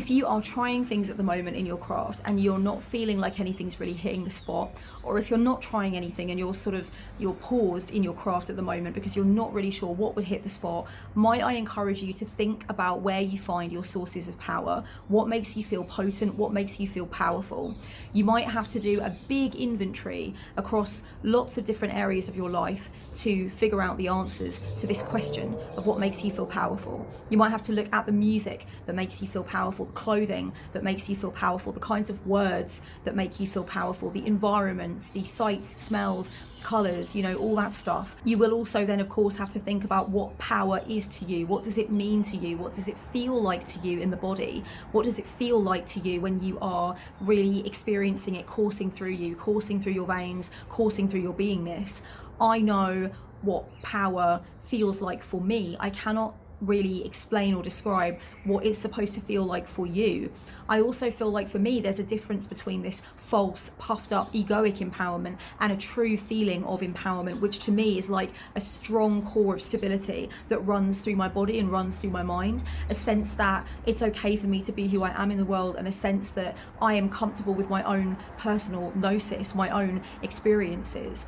If you are trying things at the moment in your craft and you're not feeling like anything's really hitting the spot, or if you're not trying anything and you're paused in your craft at the moment because you're not really sure what would hit the spot, might I encourage you to think about where you find your sources of power, what makes you feel potent, what makes you feel powerful. You might have to do a big inventory across lots of different areas of your life to figure out the answers to this question of what makes you feel powerful. You might have to look at the music that makes you feel powerful, the clothing that makes you feel powerful, the kinds of words that make you feel powerful, the environments, the sights, smells, colours, all that stuff. You will also then of course have to think about what power is to you. What does it mean to you? What does it feel like to you in the body? What does it feel like to you when you are really experiencing it coursing through you, coursing through your veins, coursing through your beingness? I know what power feels like for me. I cannot really explain or describe what it's supposed to feel like for you. I also feel like for me there's a difference between this false, puffed up, egoic empowerment and a true feeling of empowerment, which to me is like a strong core of stability that runs through my body and runs through my mind, a sense that it's okay for me to be who I am in the world, and a sense that I am comfortable with my own personal gnosis, my own experiences.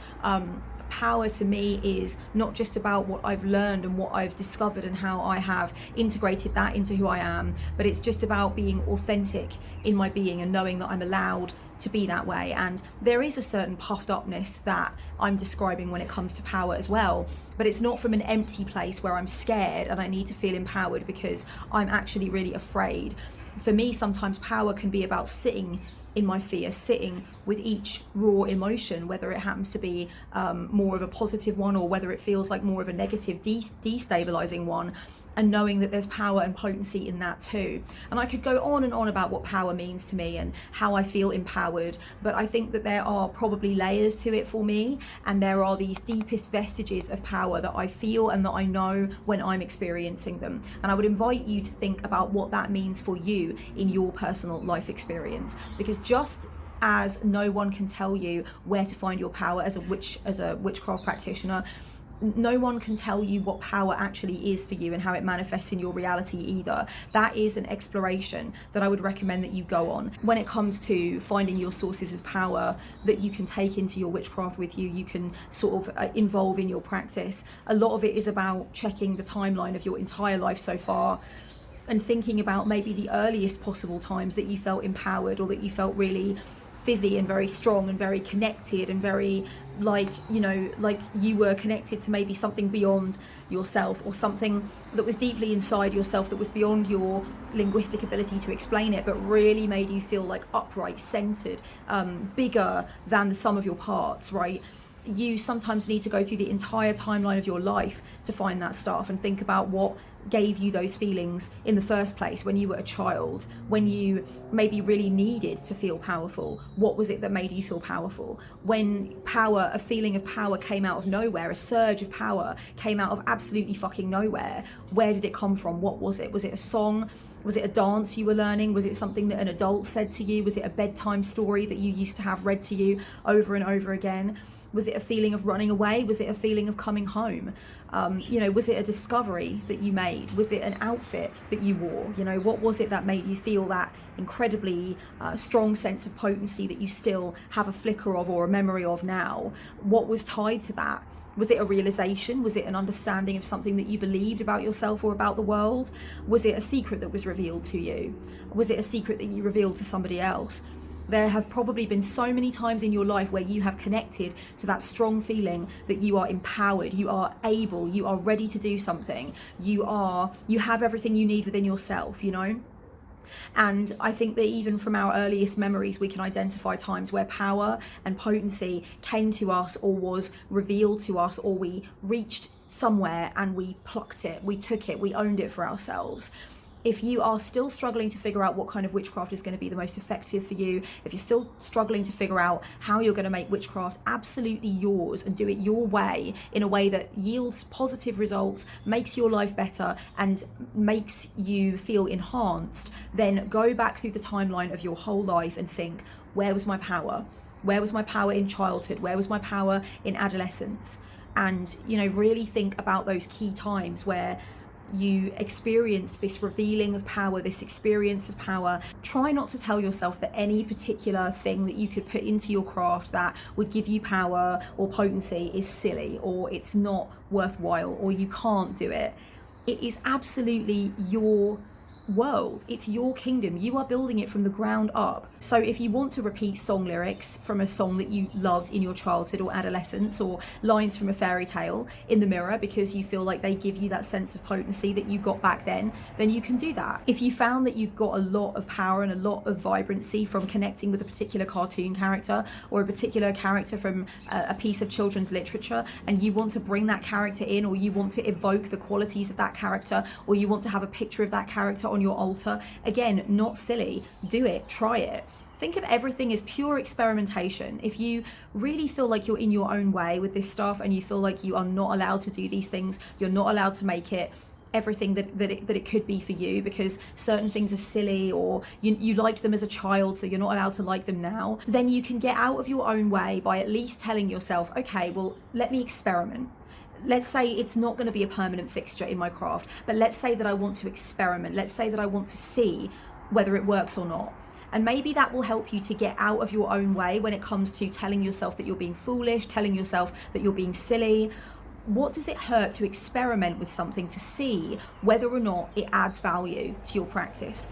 Power to me is not just about what I've learned and what I've discovered and how I have integrated that into who I am, but it's just about being authentic in my being and knowing that I'm allowed to be that way. And there is a certain puffed upness that I'm describing when it comes to power as well, but it's not from an empty place where I'm scared and I need to feel empowered because I'm actually really afraid. For me, sometimes power can be about sitting in my fear, sitting with each raw emotion, whether it happens to be more of a positive one or whether it feels like more of a negative, destabilizing one, and knowing that there's power and potency in that too. And I could go on and on about what power means to me and how I feel empowered, but I think that there are probably layers to it for me, and there are these deepest vestiges of power that I feel and that I know when I'm experiencing them. And I would invite you to think about what that means for you in your personal life experience, because just as no one can tell you where to find your power as a witchcraft practitioner, no one can tell you what power actually is for you and how it manifests in your reality either. That is an exploration that I would recommend that you go on. When it comes to finding your sources of power that you can take into your witchcraft with you, you can sort of involve in your practice, a lot of it is about checking the timeline of your entire life so far and thinking about maybe the earliest possible times that you felt empowered or that you felt really fizzy and very strong and very connected and very like you were connected to maybe something beyond yourself, or something that was deeply inside yourself that was beyond your linguistic ability to explain it, but really made you feel like upright, centered, bigger than the sum of your parts, right? You sometimes need to go through the entire timeline of your life to find that stuff and think about what gave you those feelings in the first place when you were a child, when you maybe really needed to feel powerful. What was it that made you feel powerful? When a feeling of power came out of nowhere, a surge of power came out of absolutely fucking nowhere, where did it come from? What was it? Was it a song? Was it a dance you were learning? Was it something that an adult said to you? Was it a bedtime story that you used to have read to you over and over again? Was it a feeling of running away? Was it a feeling of coming home? Was it a discovery that you made? Was it an outfit that you wore? What was it that made you feel that incredibly strong sense of potency that you still have a flicker of or a memory of now? What was tied to that? Was it a realization? Was it an understanding of something that you believed about yourself or about the world? Was it a secret that was revealed to you? Was it a secret that you revealed to somebody else? There have probably been so many times in your life where you have connected to that strong feeling that you are empowered, you are able, you are ready to do something, you have everything you need within yourself, And I think that even from our earliest memories, we can identify times where power and potency came to us or was revealed to us, or we reached somewhere and we plucked it, we took it, we owned it for ourselves. If you are still struggling to figure out what kind of witchcraft is going to be the most effective for you, if you're still struggling to figure out how you're going to make witchcraft absolutely yours and do it your way in a way that yields positive results, makes your life better and makes you feel enhanced, then go back through the timeline of your whole life and think, where was my power? Where was my power in childhood? Where was my power in adolescence? And, really think about those key times where you experience this revealing of power, this experience of power, try not to tell yourself that any particular thing that you could put into your craft that would give you power or potency is silly, or it's not worthwhile, or you can't do it. It is absolutely your world. It's your kingdom. You are building it from the ground up. So if you want to repeat song lyrics from a song that you loved in your childhood or adolescence, or lines from a fairy tale in the mirror because you feel like they give you that sense of potency that you got back then you can do that. If you found that you got a lot of power and a lot of vibrancy from connecting with a particular cartoon character or a particular character from a piece of children's literature, and you want to bring that character in, or you want to evoke the qualities of that character, or you want to have a picture of that character on your altar, again, not silly, do it, try it. Think of everything as pure experimentation. If you really feel like you're in your own way with this stuff and you feel like you are not allowed to do these things, you're not allowed to make it everything that it could be for you because certain things are silly, or you liked them as a child so you're not allowed to like them now, then you can get out of your own way by at least telling yourself, okay, well, let me experiment. Let's say it's not going to be a permanent fixture in my craft, but let's say that I want to experiment. Let's say that I want to see whether it works or not. And maybe that will help you to get out of your own way when it comes to telling yourself that you're being foolish, telling yourself that you're being silly. What does it hurt to experiment with something to see whether or not it adds value to your practice?